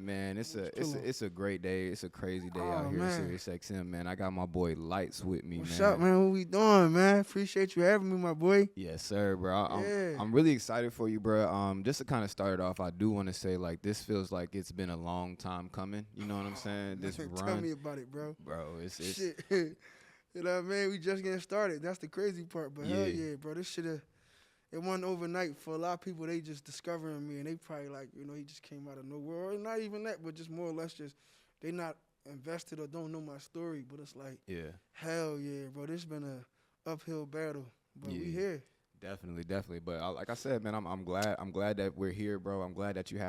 Man, it's a great day. It's a crazy day out here at SiriusXM, man. I got my boy Lights with me, What's man. up, man? What we doing, man? Appreciate you having me, my boy. Yes, sir, bro. I'm really excited for you, bro. Just to kind of start it off, I do want to say, like, this feels like it's been a long time coming. You know what I'm saying? This run. Tell me about it, bro. Bro, it's shit. You know what I mean? We just getting started. That's the crazy part. But hell yeah, bro. This shit, it wasn't overnight. For a lot of people, they just discovering me, and they probably like, you know, he just came out of nowhere. Or not even that, but just more or less just they not invested or don't know my story. But it's like, hell yeah, bro. This been a uphill battle, but we here. Definitely. But like I said, man, I'm glad that we're here, bro. I'm glad that you're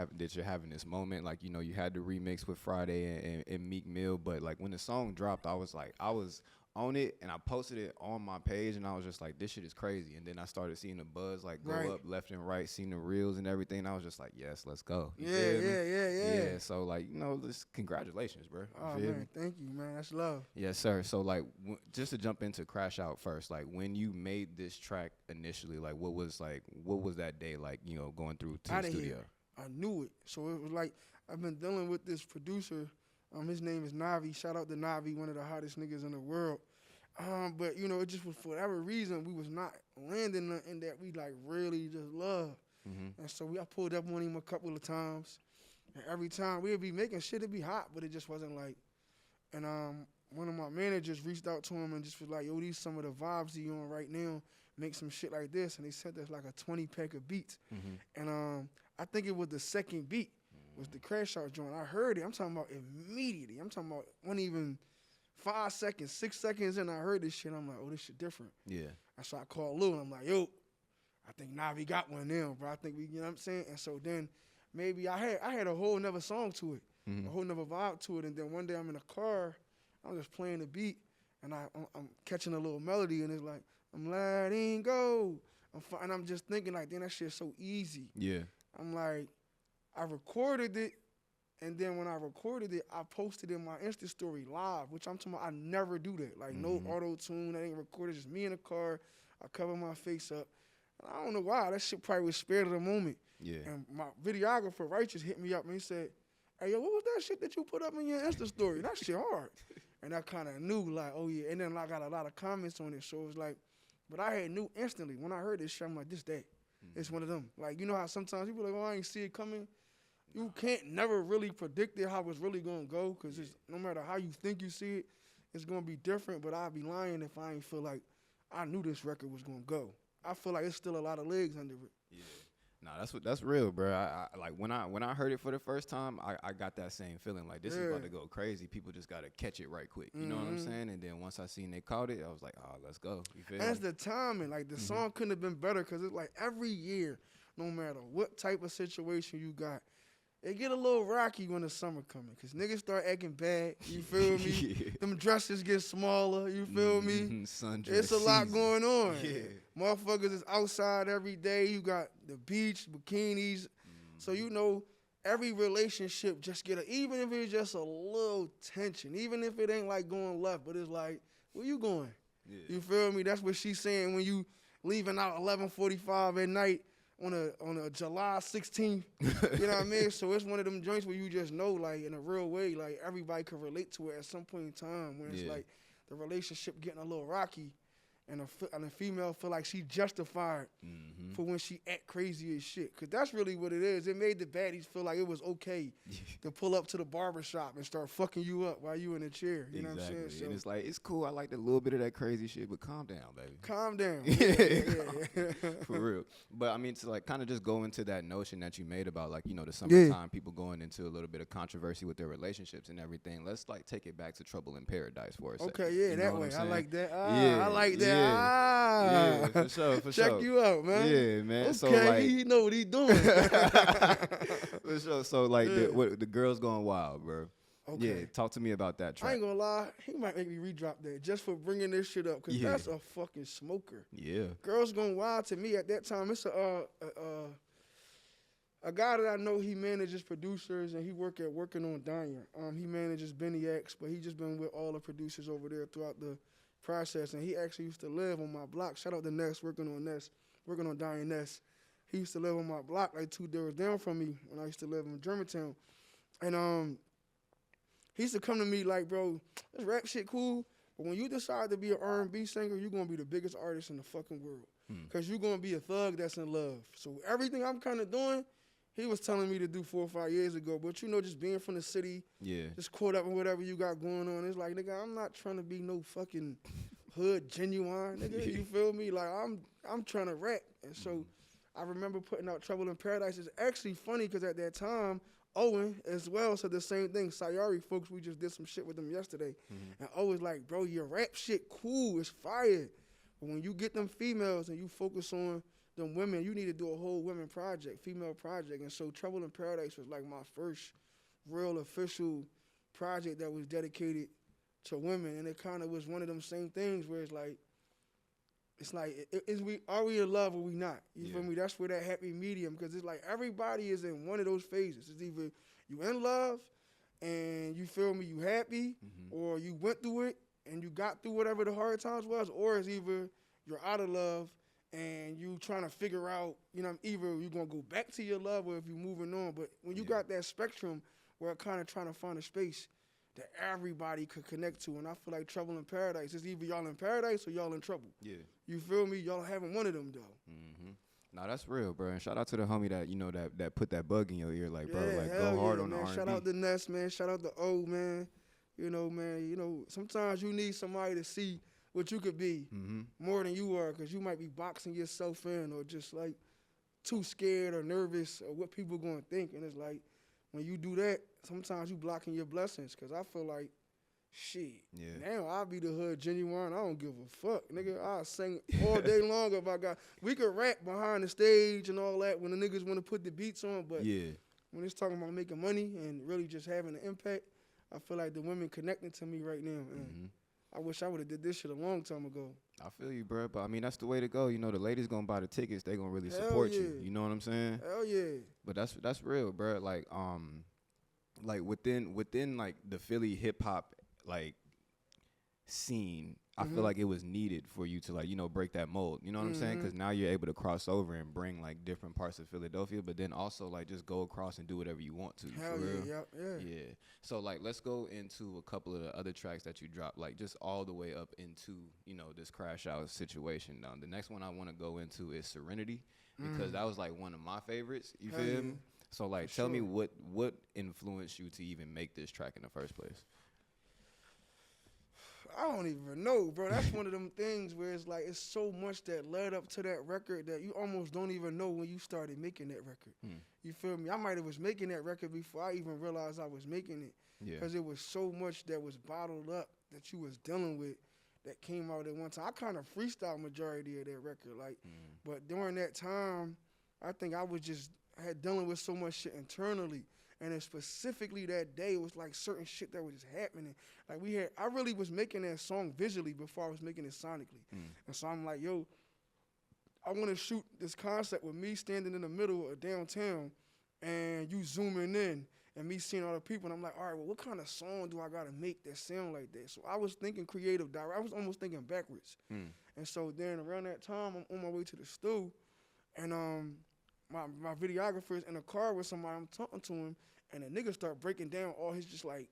having this moment. Like, you know, you had the remix with Friday and Meek Mill, but like when the song dropped, I was on it and I posted it on my page and I was just like, this shit is crazy. And then I started seeing the buzz like go up left and right, seeing the reels and everything. And I was just like, yes, let's go. Yeah. So like, you know, just congratulations, bro. Oh man, thank you, man. That's love. Yes, sir. So like, just to jump into Crash Out first, like when you made this track initially, like what was that day like? You know, going through to the studio. I knew it. So it was like I've been dealing with this producer. His name is Navi. Shout out to Navi, one of the hottest niggas in the world. But, you know, it just was for whatever reason, we was not landing nothing that we, like, really just love. Mm-hmm. And so I pulled up on him a couple of times. And every time we'd be making shit, it'd be hot, but it just wasn't like. And one of my managers reached out to him and just was like, yo, these some of the vibes he on right now. Make some shit like this. And they sent us like a 20-pack of beats. Mm-hmm. And I think it was the second beat. Was the Crash Out joint. I heard it. I'm talking about immediately. I'm talking about wasn't even 5 seconds, 6 seconds in, I heard this shit. I'm like, oh, this shit different. Yeah. And so I called Lou, and I'm like, yo, I think Navi got one now, bro. I think we, you know what I'm saying? And so then maybe I had a whole nother song to it, a whole nother vibe to it. And then one day I'm in a car, I'm just playing the beat, and I'm catching a little melody, and it's like, I'm letting go. And I'm just thinking, like, damn, that shit's so easy. Yeah. I'm like, I recorded it, and then when I recorded it, I posted in my Insta story live, which I'm talking about, I never do that. Like, no auto-tune, I ain't recorded, just me in the car. I cover my face up. And I don't know why. That shit probably was spared of the moment. Yeah. And my videographer, Righteous, hit me up, and he said, hey, yo, what was that shit that you put up in your Insta story? That shit hard. And I kind of knew, like, oh, yeah. And then I got a lot of comments on it, so it was like, but I had knew instantly. When I heard this shit, I'm like, this day. It's one of them. Like, you know how sometimes people are like, oh, I ain't see it coming. You can't never really predict it, how it's really going to go, because no matter how you think you see it, it's going to be different, but I'd be lying if I ain't feel like I knew this record was going to go. I feel like it's still a lot of legs under it. Yeah. Nah, that's real, bro. I like when I heard it for the first time, I got that same feeling like this is about to go crazy. People just got to catch it right quick. You know what I'm saying? And then once I seen they caught it, I was like, oh, let's go. You feel That's me? the timing. Like, the song couldn't have been better, because it's like every year, no matter what type of situation you got, it get a little rocky when the summer coming, because niggas start acting bad, you feel me? Them dresses get smaller, you feel me? Sundress it's a lot going on. Yeah. Motherfuckers is outside every day. You got the beach, bikinis. So, you know, every relationship just even if it's just a little tension, even if it ain't like going left, but it's like, where you going? Yeah. You feel me? That's what she's saying when you leaving out 11:45 at night, on a July 16th, you know what I mean? So it's one of them joints where you just know, like, in a real way, like, everybody can relate to it at some point in time when it's like the relationship getting a little rocky, and a female feel like she justified for when she act crazy as shit. Because that's really what it is. It made the baddies feel like it was okay to pull up to the barbershop and start fucking you up while you in a chair. You know what I'm saying? So, and it's like, it's cool. I like a little bit of that crazy shit, but calm down, baby. Calm down. For real. But, I mean, to, like, kind of just go into that notion that you made about, like, you know, the summertime, people going into a little bit of controversy with their relationships and everything. Let's, like, take it back to Trouble in Paradise for a second. Okay, yeah, that way. I like that. I like that. Yeah, for sure. Check you out, man. Yeah, man. Okay, so like, he know what he doing. For sure. So like, the girls going wild, bro. Okay. Yeah, talk to me about that track. I ain't gonna lie, he might make me redrop that just for bringing this shit up, because that's a fucking smoker. Yeah. Girls Going Wild, to me at that time, it's a guy that I know. He manages producers, and he working on Dyer. He manages Benny X, but he just been with all the producers over there throughout the process, and he actually used to live on my block. Shout out to Ness, working on Dyer Ness. He used to live on my block like 2 doors down from me when I used to live in Germantown. And he used to come to me like, bro, this rap shit cool, but when you decide to be an R&B singer, you're going to be the biggest artist in the fucking world. Because you're going to be a thug that's in love. So everything I'm kind of doing, he was telling me to do 4 or 5 years ago. But, you know, just being from the city, just caught up in whatever you got going on. It's like, nigga, I'm not trying to be no fucking hood genuine, nigga. You feel me? Like, I'm trying to rap. And so I remember putting out Trouble in Paradise. It's actually funny because at that time, Owen as well said the same thing. Sayari folks, we just did some shit with them yesterday. And Owen's like, bro, your rap shit cool, it's fire. But when you get them females and you focus on them women, you need to do a whole women project, female project. And so Trouble in Paradise was like my first real official project that was dedicated to women. And it kind of was one of them same things where it's like, are we in love or we not? You feel me? That's where that happy medium, because it's like everybody is in one of those phases. It's either you in love and you feel me, you happy, or you went through it and you got through whatever the hard times was, or it's either you're out of love and you trying to figure out, you know, either you're going to go back to your love or if you're moving on. But when you got that spectrum where I'm kind of trying to find a space that everybody could connect to, and I feel like Trouble in Paradise, it's either y'all in paradise or y'all in trouble. Yeah. You feel me? Y'all having one of them, though. Nah, that's real, bro. And shout out to the homie that, you know, that put that bug in your ear, like, bro, like, go hard on the R&B. Shout out to Ness, man. Shout out to O, man. You know, man, sometimes you need somebody to see what you could be more than you are, because you might be boxing yourself in or just, like, too scared or nervous or what people going to think. And it's like, when you do that, sometimes you blocking your blessings, because I feel like, shit, now I'll be the hood genuine. I don't give a fuck, nigga. I'll sing all day long if I got. We could rap behind the stage and all that when the niggas want to put the beats on, but when it's talking about making money and really just having an impact, I feel like the women connecting to me right now. And I wish I would have did this shit a long time ago. I feel you, bro. But I mean, that's the way to go. You know, the ladies gonna buy the tickets. They gonna really support you. You know what I'm saying? Hell yeah. But that's real, bro. Like within like the Philly hip hop like scene, I feel like it was needed for you to, like, you know, break that mold. You know what I'm saying? Because now you're able to cross over and bring like different parts of Philadelphia, but then also like just go across and do whatever you want to. Hell yeah. So like, let's go into a couple of the other tracks that you dropped, like just all the way up into, you know, this Crash Out situation. Now the next one I want to go into is Serenity, because that was like one of my favorites. You feel me? So like, tell me what influenced you to even make this track in the first place. I don't even know, bro. That's one of them things where it's like, it's so much that led up to that record that you almost don't even know when you started making that record. You feel me? I might have was making that record before I even realized I was making it. Because it was so much that was bottled up that you was dealing with that came out at one time. I kind of freestyled majority of that record. Like, but during that time, I think I was just had dealing with so much shit internally. And then specifically that day, it was like certain shit that was just happening. Like I really was making that song visually before I was making it sonically. And so I'm like, yo, I want to shoot this concept with me standing in the middle of downtown and you zooming in and me seeing all the people. And I'm like, all right, well, what kind of song do I got to make that sound like that? So I was thinking creative direct. I was almost thinking backwards. And so then around that time, I'm on my way to the stool, and my videographer is in a car with somebody. I'm talking to him, and the nigga start breaking down all his just like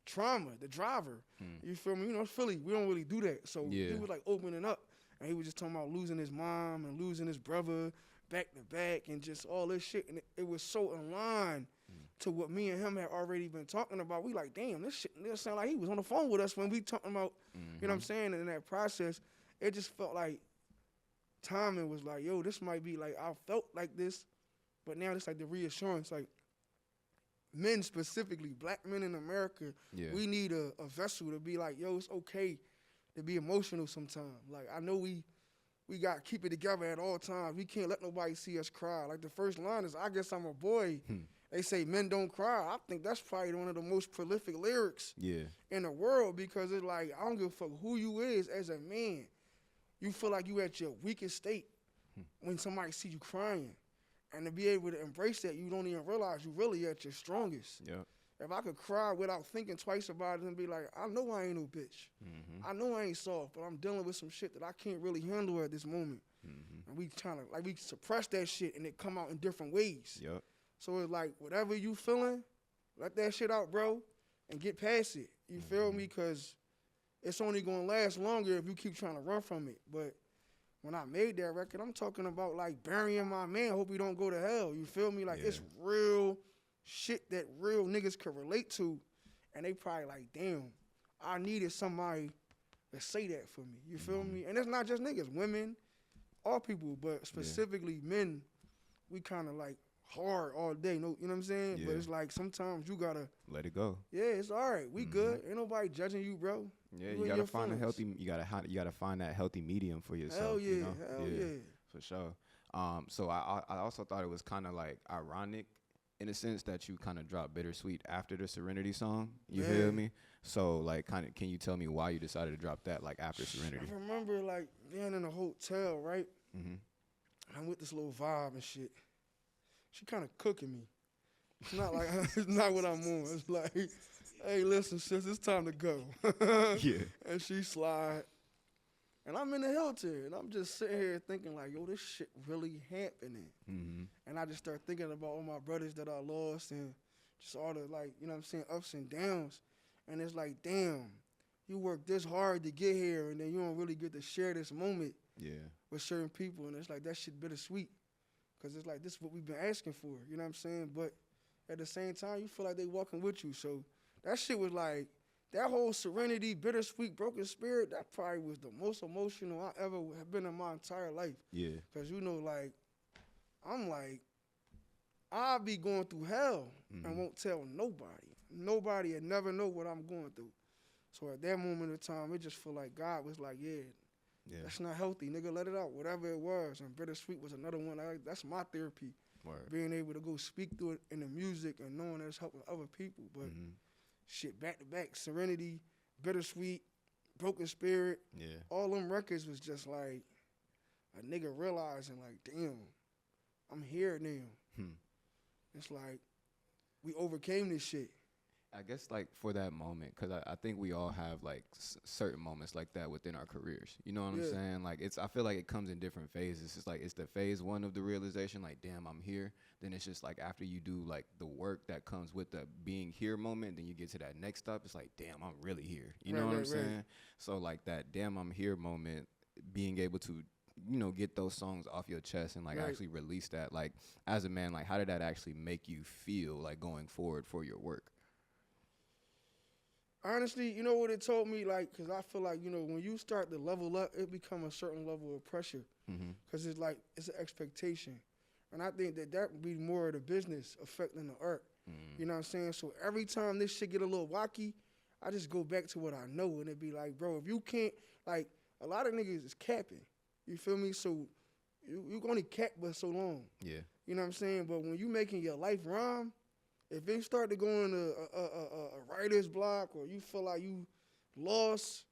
trauma, the driver. You feel me? You know, it's Philly. We don't really do that. So he was like opening up, and he was just talking about losing his mom and losing his brother back to back and just all this shit. And it was so in line to what me and him had already been talking about. We like, damn, this shit sound like he was on the phone with us when we talking about, you know what I'm saying? And in that process, it just felt like timing was like, yo, this might be like, I felt like this, but now it's like the reassurance, like men specifically, black men in America, we need a vessel to be like, yo, it's okay to be emotional sometimes. Like, I know we got to keep it together at all times. We can't let nobody see us cry. Like, the first line is, I guess I'm a boy. They say men don't cry. I think that's probably one of the most prolific lyrics in the world, because it's like, I don't give a fuck who you is as a man. You feel like you at your weakest state when somebody see you crying. And to be able to embrace that, you don't even realize you really at your strongest. If I could cry without thinking twice about it and be like, I know I ain't no bitch. I know I ain't soft, but I'm dealing with some shit that I can't really handle at this moment. And we trying to, like, we suppress that shit and it come out in different ways. So it's like, whatever you feeling, let that shit out, bro, and get past it. You feel me? Because it's only gonna last longer if you keep trying to run from it. But when I made that record, I'm talking about like burying my man. Hope he don't go to hell. You feel me? Like it's real shit that real niggas could relate to, and they probably like, damn, I needed somebody to say that for me. You feel me? And it's not just niggas, women, all people, but specifically men. We kind of like hard all day. No, you know what I'm saying? But it's like sometimes you gotta let it go. Yeah, it's all right. We good. Ain't nobody judging you, bro. Yeah, you gotta find a healthy. You gotta find that healthy medium for yourself. Hell yeah, you know? hell yeah, for sure. So I also thought it was kind of like ironic, in a sense, that you kind of dropped Bittersweet after the Serenity song. You feel me? So like, kind of, can you tell me why you decided to drop that like after Serenity? I remember like being in a hotel, right? I'm with this little vibe and shit. She kind of cooking me. It's not like it's not what I'm on. It's like, hey, listen, sis, it's time to go. And she slide. And I'm in the Hilton, and I'm just sitting here thinking like, yo, this shit really happening. And I just start thinking about all my brothers that I lost and just all the, like, you know what I'm saying, ups and downs. And it's like, damn, you worked this hard to get here, and then you don't really get to share this moment with certain people. And it's like, that shit bittersweet. Because it's like, this is what we've been asking for, you know what I'm saying? But at the same time, you feel like they walking with you. So that shit was like, that whole Serenity, Bittersweet, Broken Spirit, that probably was the most emotional I ever have been in my entire life. Yeah. Because, you know, like, I'm like, I'll be going through hell and won't tell nobody. Nobody will never know what I'm going through. So at that moment in time, it just feel like God was like, that's not healthy, nigga, let it out, whatever it was. And Bittersweet was another one. That's my therapy. Word. Being able to go speak through it in the music and knowing that it's helping other people. But shit, back to back, Serenity, Bittersweet, Broken Spirit, all them records was just like a nigga realizing like, damn, I'm here now. It's like we overcame this shit. I guess like for that moment, because I think we all have like certain moments like that within our careers. You know what I'm saying? Like I feel like it comes in different phases. It's like it's the phase one of the realization, like damn, I'm here. Then it's just like after you do like the work that comes with the being here moment, then you get to that next step. It's like damn, I'm really here. You know what I'm saying? So like that damn, I'm here moment, being able to, you know, get those songs off your chest and like actually release that. Like as a man, like how did that actually make you feel like going forward for your work? Honestly, you know what it told me? Like, because I feel like, you know, when you start to level up, it become a certain level of pressure. Because it's like, it's an expectation. And I think that would be more of the business affecting the art. You know what I'm saying? So every time this shit get a little wacky, I just go back to what I know. And it be like, bro, if you can't, like, a lot of niggas is capping. You feel me? So you only cap but so long. Yeah. You know what I'm saying? But when you making your life rhyme, if it start to go in a writer's block or you feel like you lost,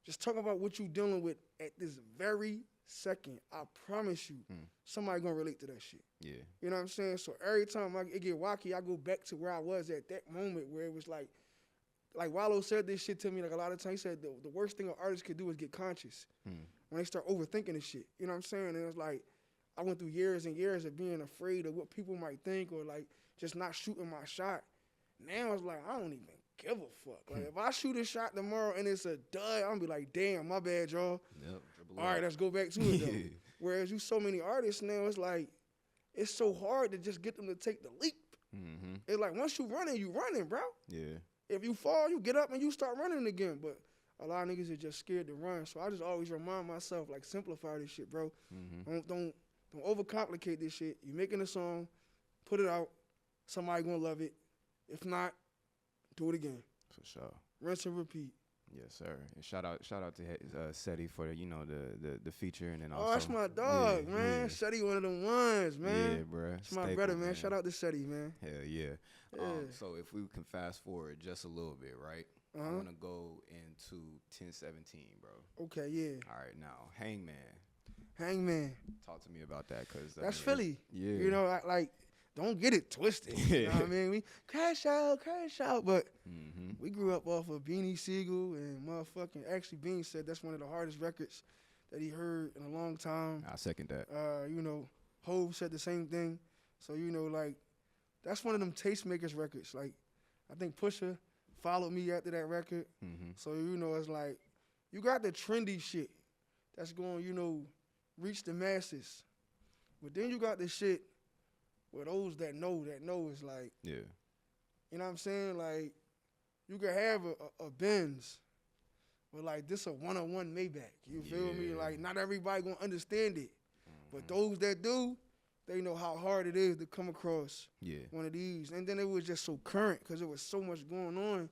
just talk about what you dealing with at this very second. I promise you, somebody gonna relate to that shit. Yeah. You know what I'm saying? So every time it get wacky, I go back to where I was at that moment where it was like Wallow said this shit to me like a lot of times. He said the worst thing an artist could do is get conscious when they start overthinking this shit. You know what I'm saying? And it's like I went through years and years of being afraid of what people might think or like just not shooting my shot. Now it's like, I don't even give a fuck. Like, if I shoot a shot tomorrow and it's a dud, I'm gonna be like, damn, my bad, y'all. Yep. All right, let's go back to it, though. Whereas you so many artists now, it's like, it's so hard to just get them to take the leap. It's like, once you running, bro. Yeah. If you fall, you get up and you start running again. But a lot of niggas are just scared to run. So I just always remind myself, like, simplify this shit, bro. Don't overcomplicate this shit. You making a song, put it out. Somebody gonna love it. If not, do it again. For sure. Rinse and repeat. Yes, sir. And shout out to Seti for the feature and then also. Oh, that's my dog, man. Yeah. Seti one of them ones, man. Yeah, bro. It's my brother, man. Shout out to Seti, man. Hell yeah. So if we can fast forward just a little bit, right? I want to go into 1017, bro. Okay, yeah. All right, now Hangman. Talk to me about that, cause that's Philly. Yeah. You know, like. Don't get it twisted. You know what I mean? We crash out. But we grew up off of Beanie Siegel and motherfucking. Actually, Bean said that's one of the hardest records that he heard in a long time. I second that. You know, Hov said the same thing. So, you know, like, that's one of them tastemakers records. Like, I think Pusha followed me after that record. Mm-hmm. So, you know, it's like, you got the trendy shit that's going, you know, reach the masses. But then you got the shit where those that know is like, Yeah. you know what I'm saying? Like, you could have a Benz, but like this a one-on-one Maybach. You feel me? Like, not everybody gonna understand it. But those that do, they know how hard it is to come across one of these. And then it was just so current because there was so much going on,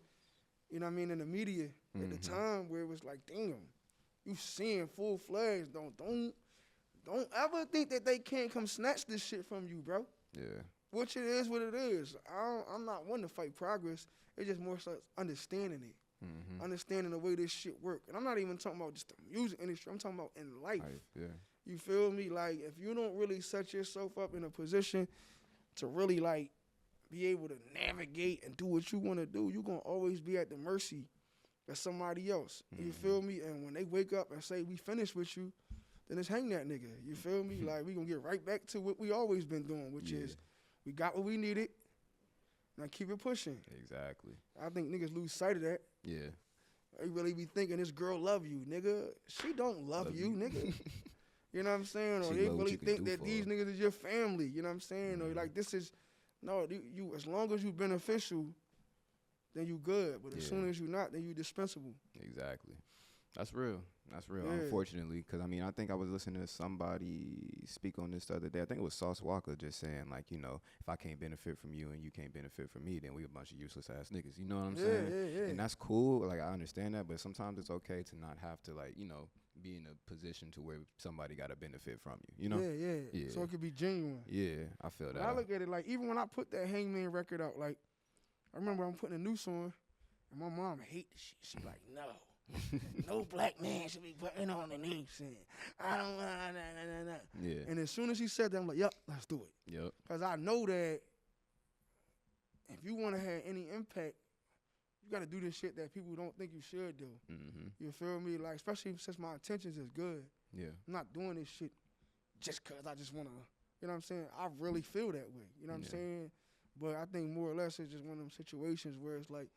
you know what I mean, in the media at the time where it was like, damn, you seeing full-fledged. Don't ever think that they can't come snatch this shit from you, bro. Yeah. Which it is what it is. I'm not one to fight progress. It's just more so understanding it. Understanding the way this shit work. And I'm not even talking about just the music industry. I'm talking about in life. Yeah. You feel me? Like, if you don't really set yourself up in a position to really, like, be able to navigate and do what you want to do, you're going to always be at the mercy of somebody else. You feel me? And when they wake up and say, we finished with you, then it's hang that nigga. You feel me? Like, we going to get right back to what we always been doing, which is we got what we needed. Now keep it pushing. Exactly. I think niggas lose sight of that. Yeah. They really be thinking this girl love you, nigga. She don't love you, nigga. You know what I'm saying? Or they really think that these niggas is your family. You know what I'm saying? Or like this is, no, you as long as you beneficial, then you good. But as soon as you not, then you dispensable. Exactly. That's real. That's real, Yeah. unfortunately. Because, I mean, I think I was listening to somebody speak on this the other day. I think it was Sauce Walker just saying, like, you know, if I can't benefit from you and you can't benefit from me, then we a bunch of useless ass niggas. You know what I'm saying? Yeah. And that's cool. Like, I understand that. But sometimes it's okay to not have to, like, you know, be in a position to where somebody got to benefit from you. You know? Yeah. So it could be genuine. Yeah, I feel that. But I look at it like, even when I put that Hangman record out, like, I remember I'm putting a noose on, and my mom hate the shit. She like, no. No black man should be putting on the noose. And I don't nah. Yeah. And as soon as she said that, I'm like, yup, let's do it. Yep. Because I know that if you want to have any impact, you got to do this shit that people don't think you should do. You feel me? Like, especially since my intentions is good. Yeah. I'm not doing this shit just because I just want to, you know what I'm saying? I really feel that way. You know what I'm saying? But I think more or less it's just one of them situations where it's like,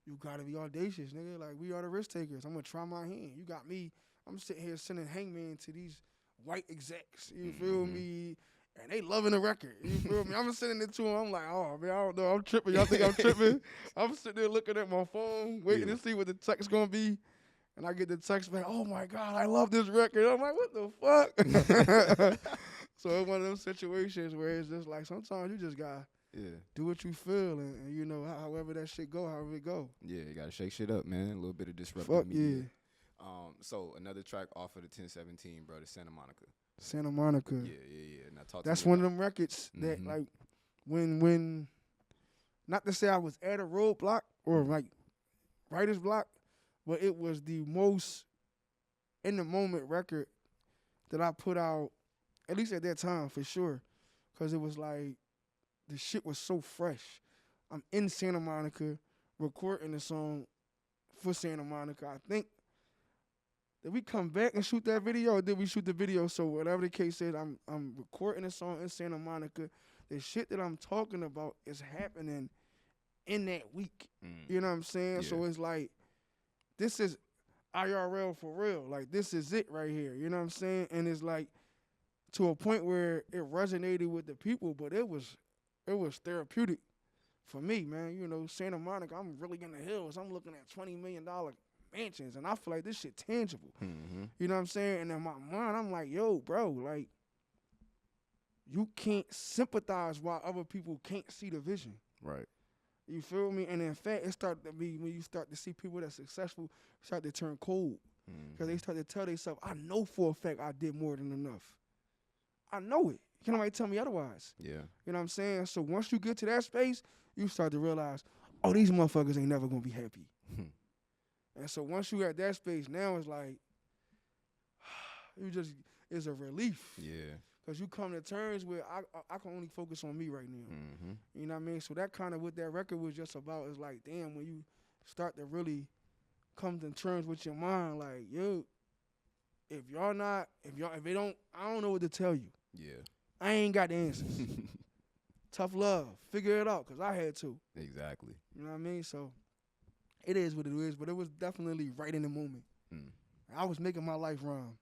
you got to be audacious, nigga. Like, we are the risk takers. I'm going to try my hand. You got me. I'm sitting here sending Hangman to these white execs. You feel me? And they loving the record. You feel me? I'm sending it to them. I'm like, oh, man, I don't know. I'm tripping. Y'all think I'm tripping? I'm sitting there looking at my phone, waiting to see what the text going to be. And I get the text back, oh, my God, I love this record. I'm like, what the fuck? So it's one of those situations where it's just like sometimes you just got to do what you feel, and you know, however that shit go, however it go. Yeah, you gotta shake shit up, man. A little bit of disruptive media. So another track off of the 1017, bro, the Santa Monica. Santa Monica. Yeah. Now that's one of them records that like when not to say I was at a roadblock or like writer's block, but it was the most in the moment record that I put out, at least at that time for sure, because it was like, the shit was so fresh. I'm in Santa Monica recording the song for Santa Monica. I think, did we come back and shoot that video or did we shoot the video? So whatever the case is, I'm recording a song in Santa Monica. The shit that I'm talking about is happening in that week. You know what I'm saying? Yeah. So it's like, this is IRL for real. Like, this is it right here. You know what I'm saying? And it's like, to a point where it resonated with the people, but it was therapeutic for me, man. You know, Santa Monica, I'm really in the hills. I'm looking at $20 million mansions, and I feel like this shit tangible. You know what I'm saying? And in my mind, I'm like, yo, bro, like, you can't sympathize while other people can't see the vision. Right. You feel me? And in fact, it started to be when you start to see people that's successful start to turn cold. Because they start to tell themselves, I know for a fact I did more than enough. I know it. Can't nobody tell me otherwise. Yeah. You know what I'm saying? So once you get to that space, you start to realize, oh, these motherfuckers ain't never going to be happy. And so once you at that space, now it's like, it's a relief. Yeah. Because you come to terms with, I can only focus on me right now. You know what I mean? So that kind of what that record was just about is like, damn, when you start to really come to terms with your mind, like, yo, if they don't, I don't know what to tell you. Yeah. I ain't got the answers. tough love. Figure it out, because I had to. Exactly. You know what I mean? So it is what it is, but it was definitely right in the moment. I was making my life rhyme.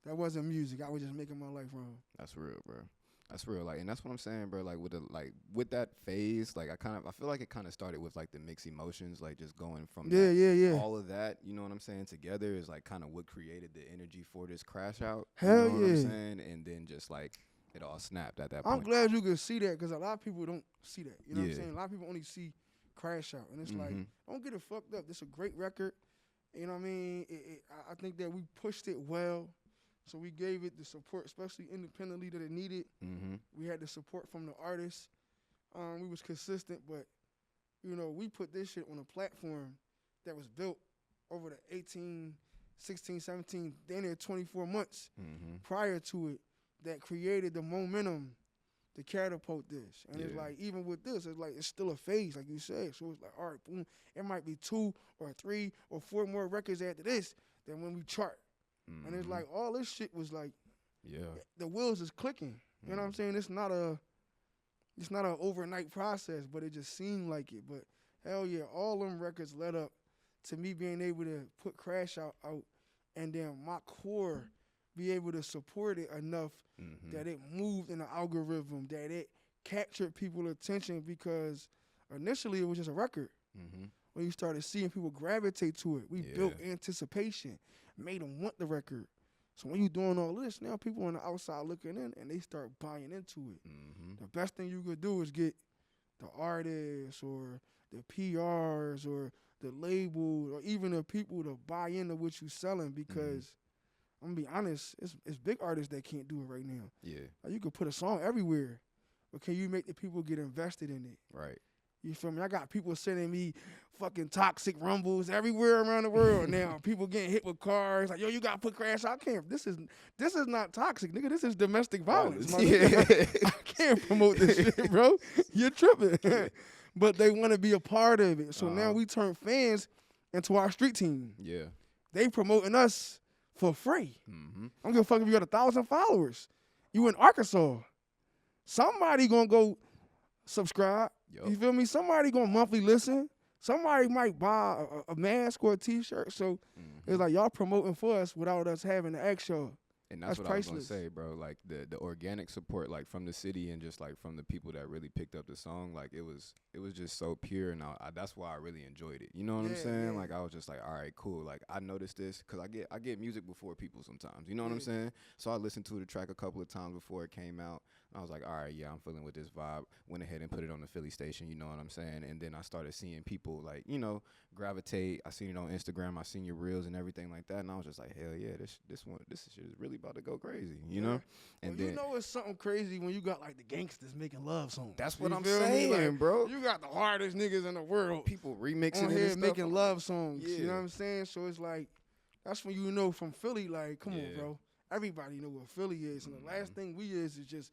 That wasn't music. I was just making my life rhyme. That's real, bro. That's real. Like, and that's what I'm saying, bro. Like with that phase, like I feel like it kind of started with like the mixed emotions, like just going from all of that, you know what I'm saying, together is like kind of what created the energy for this crash out. Hell you know what I'm yeah. saying? And then just like it all snapped at that point. I'm glad you could see that, because a lot of people don't see that. You know what I'm Yeah. saying? A lot of people only see Crash Out, and it's like, don't get it fucked up. This is a great record. You know what I mean? I think that we pushed it well. So we gave it the support, especially independently, that it needed. We had the support from the artists. We was consistent, but, you know, we put this shit on a platform that was built over the 18, 16, 17, damn near 24 months prior to it, that created the momentum to catapult this. And it's like, even with this, it's like, it's still a phase, like you said. So it's like, all right, boom, it might be 2 or 3 or 4 more records after this than when we chart. And it's like, all this shit was like, the wheels is clicking. You know what I'm saying? It's not an overnight process, but it just seemed like it. But hell yeah, all them records led up to me being able to put Crash Out, and then my core be able to support it enough that it moved in the algorithm, that it captured people's attention, because initially it was just a record. When you started seeing people gravitate to it, we built anticipation, made them want the record. So when you're doing all this, now people on the outside looking in, and they start buying into it. The best thing you could do is get the artists or the PRs or the label or even the people to buy into what you're selling, because I'm going to be honest, it's big artists that can't do it right now. Like, you could put a song everywhere, but can you make the people get invested in it? Right. You feel me? I got people sending me fucking toxic rumbles everywhere around the world now. People getting hit with cars. Like, yo, you got to put Crash Out. I can't. This is not toxic, nigga. This is domestic violence. My nigga. I can't promote this shit, bro. You're tripping. But they want to be a part of it. So now we turn fans into our street team. Yeah. They promoting us for free. I don't give a fuck if you got 1,000 followers. You in Arkansas. Somebody going to go subscribe. You feel me? Somebody gonna monthly listen. Somebody might buy a mask or a T-shirt. So it's like, y'all promoting for us without us having to ask y'all. And that's what priceless. I was gonna say, bro. Like the organic support, like from the city and just like from the people that really picked up the song, like it was just so pure, and that's why I really enjoyed it. You know what I'm saying? Like, I was just like, all right, cool. Like, I noticed this because I get music before people sometimes. You know what I'm saying? So I listened to the track a couple of times before it came out. I was like, all right, yeah, I'm feeling with this vibe. Went ahead and put it on the Philly station, you know what I'm saying? And then I started seeing people, like, you know, gravitate. I seen it on Instagram. I seen your reels and everything like that. And I was just like, hell yeah, this shit is really about to go crazy, you know? And well, you know it's something crazy when you got, like, the gangsters making love songs. That's what I'm saying, like, bro. You got the hardest niggas in the world. People remixing on it here and making stuff. love songs. You know what I'm saying? So it's like, that's when you know from Philly, like, come on, bro. Everybody know what Philly is. And the last thing we is just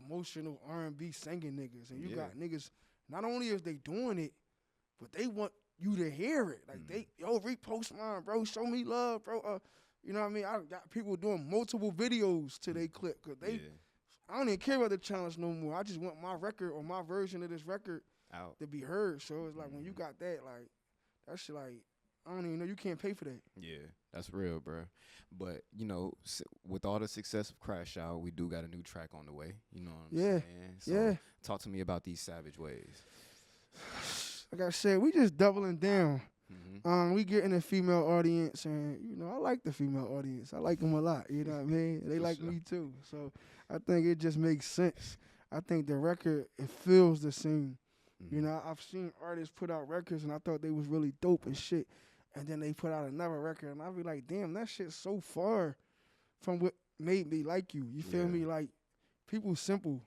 emotional R&B singing niggas. And you got niggas, not only is they doing it, but they want you to hear it. Like, yo, repost mine, bro. Show me love, bro. You know what I mean? I got people doing multiple videos to their clip. Because I don't even care about the challenge no more. I just want my record or my version of this record out to be heard. So it's like, when you got that, like, that shit, like, I don't even know. You can't pay for that. Yeah, that's real, bro. But, you know, with all the success of Crash Out, we do got a new track on the way. You know what I'm saying? So talk to me about these Savage Ways. Like I said, we just doubling down. We getting a female audience, and, you know, I like the female audience. I like them a lot, you know what I mean? They like me too. So I think it just makes sense. I think the record, it feels the same. You know, I've seen artists put out records, and I thought they was really dope and shit. And then they put out another record, and I be like, damn, that shit's so far from what made me like you. You feel me? Like, people simple.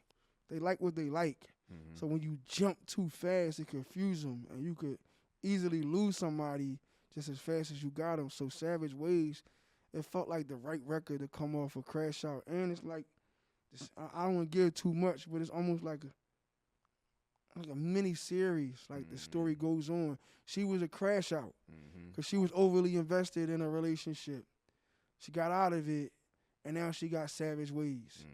They like what they like. So when you jump too fast, it confuse them, and you could easily lose somebody just as fast as you got them. So Savage Ways, it felt like the right record to come off of Crash Out. And it's like, I don't want to give too much, but it's almost like a mini series. Like, the story goes on. She was a crash out because she was overly invested in a relationship. She got out of it, and now she got Savage Ways.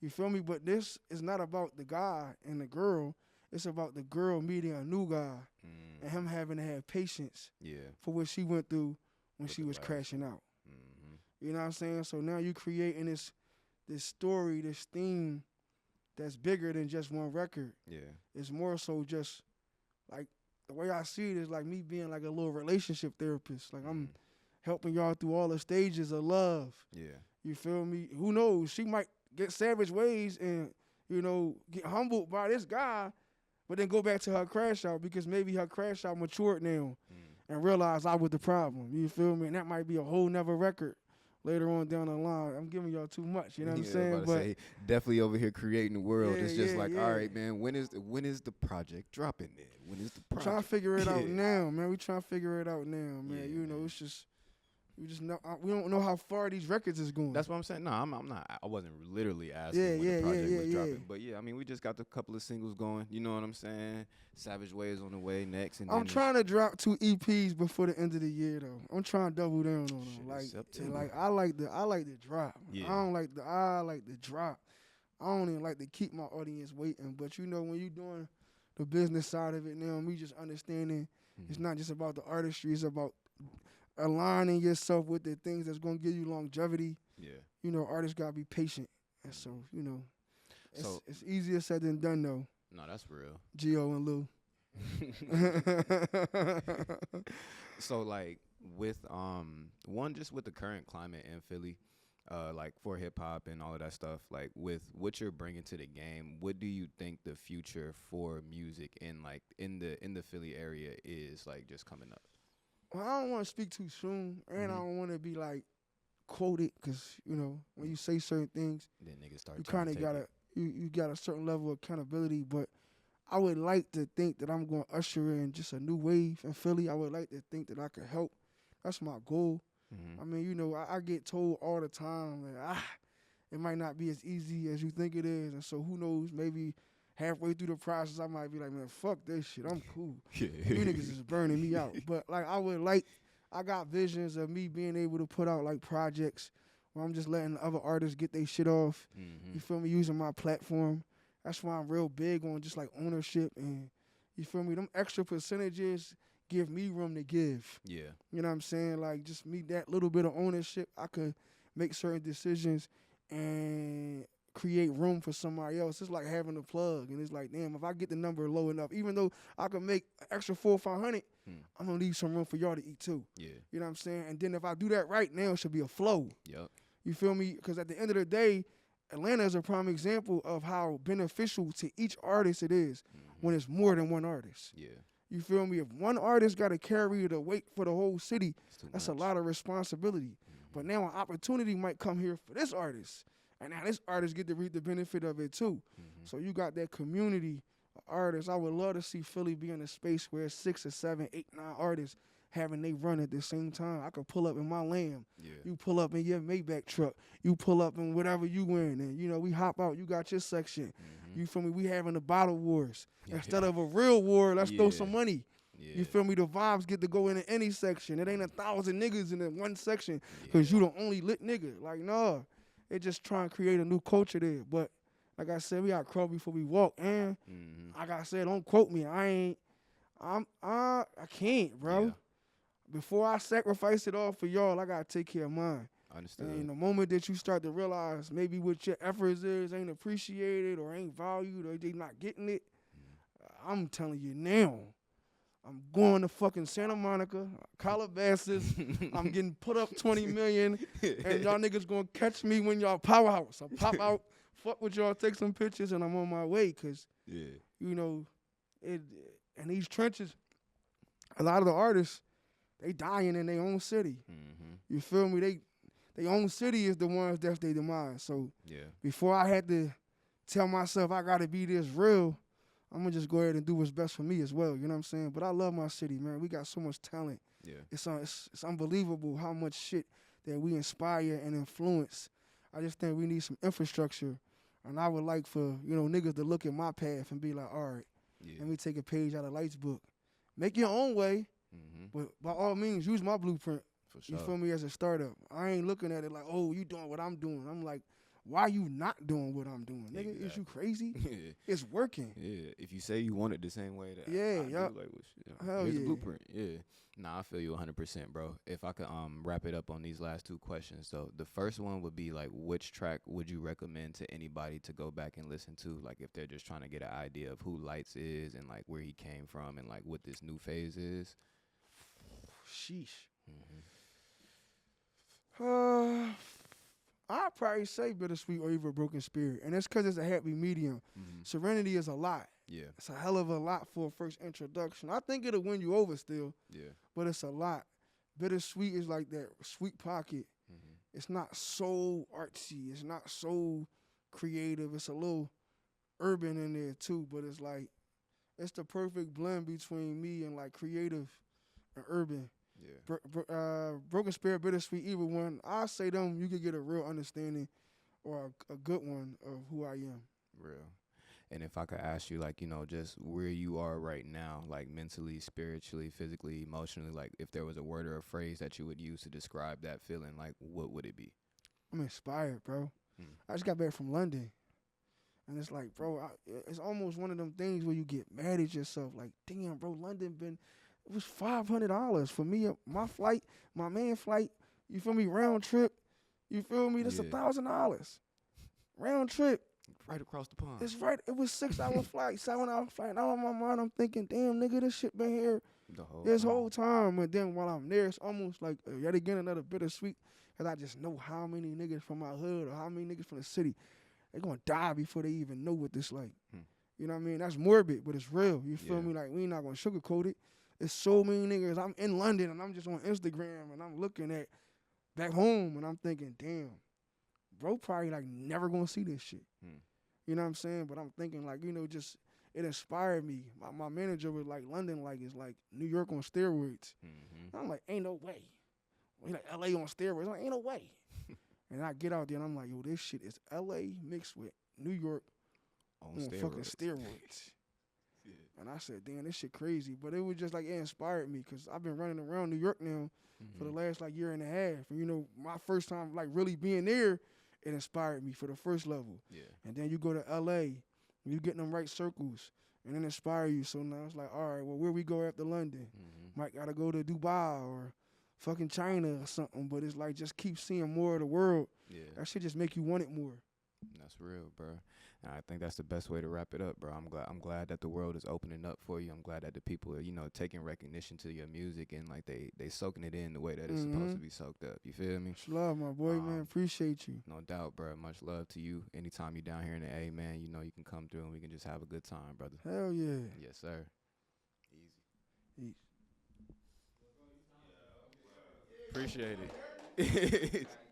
You feel me? But this is not about the guy and the girl. It's about the girl meeting a new guy and him having to have patience for what she went through when she was crashing out. You know what I'm saying? So now you creating this story, this theme that's bigger than just one record. Yeah. It's more so just like the way I see it is like me being like a little relationship therapist. Like I'm helping y'all through all the stages of love. Yeah. You feel me? Who knows? She might get savage ways and, you know, get humbled by this guy, but then go back to her crash out because maybe her crash out matured now and realized I was the problem. You feel me? And that might be a whole nother record later on down the line. I'm giving y'all too much, you know what I'm saying? But definitely over here creating the world. It's just all right, man, when is the project dropping then? When is the project? Trying to figure it out now, man. We trying to figure it out now, man. You know, it's just we don't know how far these records is going. That's what I'm saying. No, I'm not. I wasn't literally asking when the project was dropping. But yeah, I mean, we just got a couple of singles going. You know what I'm saying? Savage Ways on the way next. And I'm trying to drop 2 EPs before the end of the year though. I'm trying to double down on them. I like the drop. Yeah. I like the drop. I don't even like to keep my audience waiting. But you know, when you doing the business side of it now, me just understanding it's not just about the artistry. It's about aligning yourself with the things that's going to give you longevity. Yeah. You know, artists got to be patient. And so, you know, it's easier said than done, though. No, that's real. Gio and Lou. So, like, with, just with the current climate in Philly, like, for hip-hop and all of that stuff, like, with what you're bringing to the game, what do you think the future for music in the Philly area is, like, just coming up? Well, I don't want to speak too soon, and I don't want to be like quoted, because you know when you say certain things, then niggas start. You kind of gotta you got a certain level of accountability. But I would like to think that I'm going to usher in just a new wave in Philly. I would like to think that I could help. That's my goal. I mean, you know, I get told all the time that it might not be as easy as you think it is, and so who knows? Maybe halfway through the process, I might be like, man, fuck this shit. I'm cool. You niggas is burning me out. But, like, I got visions of me being able to put out, like, projects where I'm just letting other artists get their shit off. You feel me? Using my platform. That's why I'm real big on just, like, ownership. And, you feel me? Them extra percentages give me room to give. Yeah. You know what I'm saying? Like, just me, that little bit of ownership, I could make certain decisions and create room for somebody else. It's like having a plug, and it's like, damn, if I get the number low enough, even though I could make an extra 400 or 500, I'm gonna leave some room for y'all to eat too. Yeah, you know what I'm saying? And then if I do that right now, it should be a flow. Yep. You feel me? Because at the end of the day, Atlanta is a prime example of how beneficial to each artist it is when it's more than one artist. Yeah. You feel me? If one artist got to carry the weight for the whole city, that's a lot of responsibility. But now an opportunity might come here for this artist. And now this artist get to reap the benefit of it too. So you got that community of artists. I would love to see Philly be in a space where 6 or 7, 8, 9 artists having they run at the same time. I could pull up in my Lamb. Yeah. You pull up in your Maybach truck. You pull up in whatever you in. And, you know, we hop out. You got your section. You feel me? We having the bottle wars. Instead of a real war, let's throw some money. Yeah. You feel me? The vibes get to go into any section. It ain't 1,000 niggas in that one section because you the only lit nigga. Like, nah. It just trying to create a new culture there. But like I said, we got to crawl before we walk. And like I said, don't quote me. I can't, bro. Yeah. Before I sacrifice it all for y'all, I got to take care of mine. Understood. And the moment that you start to realize maybe what your efforts is ain't appreciated or ain't valued or they not getting it, I'm telling you now, I'm going to fucking Santa Monica, Calabasas. I'm getting put up $20 million, and y'all niggas gonna catch me when y'all powerhouse. I pop out, fuck with y'all, take some pictures, and I'm on my way. Cause you know, in these trenches, a lot of the artists, they dying in their own city. You feel me? They own city is the ones that's their demise. So before I had to tell myself I gotta be this real, I'm going to just go ahead and do what's best for me as well, you know what I'm saying? But I love my city, man. We got so much talent. Yeah. It's unbelievable how much shit that we inspire and influence. I just think we need some infrastructure. And I would like for, you know, niggas to look at my path and be like, all right, let me take a page out of Lights book. Make your own way, but by all means, use my blueprint. For sure. You feel me, as a startup. I ain't looking at it like, oh, you doing what I'm doing. I'm like, why you not doing what I'm doing? Nigga, Exactly. is you crazy? Yeah. It's working. Yeah, if you say you want it the same way that Yeah, I yup. do, like, well, shit, Hell here's the yeah. blueprint. Yeah, nah, I feel you 100%, bro. If I could wrap it up on these last two questions, though, the first one would be like, which track would you recommend to anybody to go back and listen to, like if they're just trying to get an idea of who Lights is and like where he came from and like what this new phase is. Sheesh. Mm-hmm. I'd probably say Bittersweet or even Broken Spirit. And that's because it's a happy medium. Mm-hmm. Serenity is a lot. Yeah, It's a hell of a lot for a first introduction. I think it'll win you over still, yeah. but it's a lot. Bittersweet is like that sweet pocket. Mm-hmm. It's not so artsy. It's not so creative. It's a little urban in there too, but it's like, it's the perfect blend between me and like creative and urban. Yeah. Broken Spirit, Bittersweet, either one. I say them, you could get a real understanding or a good one of who I am. Real. And if I could ask you, like, you know, just where you are right now, like mentally, spiritually, physically, emotionally, like if there was a word or a phrase that you would use to describe that feeling, like what would it be? I'm inspired, bro. Hmm. I just got back from London. And it's like, bro, it's almost one of them things where you get mad at yourself. Like, damn, bro, it was $500 for me. My flight, my main flight, you feel me, round trip. You feel me? That's Yeah. $1,000. Round trip. Right across the pond. It's right. It was 6-hour flight, 7-hour flight. Now in my mind, I'm thinking, damn, nigga, this shit been here this whole time. And then while I'm there, it's almost like yet again another bittersweet, because I just know how many niggas from my hood or how many niggas from the city, they gonna die before they even know what this like. You know what I mean? That's morbid, but it's real. You feel me? Like, we not gonna sugarcoat it. It's so many niggas. I'm in London and I'm just on Instagram and I'm looking at back home and I'm thinking, damn, bro probably like never gonna see this shit. You know what I'm saying? But I'm thinking like, you know, just it inspired me. My manager was like, London like is like New York on steroids. Mm-hmm. I'm like, ain't no way. We like LA on steroids. I'm like, ain't no way. And I get out there and I'm like, yo, this shit is LA mixed with New York on fucking steroids. Yeah. And I said, damn, this shit crazy. But it was just like, it inspired me because I've been running around New York now for the last like year and a half. And you know, my first time like really being there, it inspired me for the first level. Yeah. And then you go to LA, you get in them right circles, and it inspire you. So now it's like, all right, well, where we go after London? Might gotta go to Dubai or fucking China or something. But it's like, just keep seeing more of the world. Yeah. That shit just make you want it more. That's real, bro. And I think that's the best way to wrap it up, bro. I'm glad that the world is opening up for you. I'm glad that the people are, you know, taking recognition to your music and like they soaking it in the way that it's supposed to be soaked up. You feel me? Much love, my boy, man. Appreciate you. No doubt, bro. Much love to you. Anytime you down here in the A, man, you know you can come through and we can just have a good time, brother. Hell yeah. Yes, sir. Easy. Appreciate it.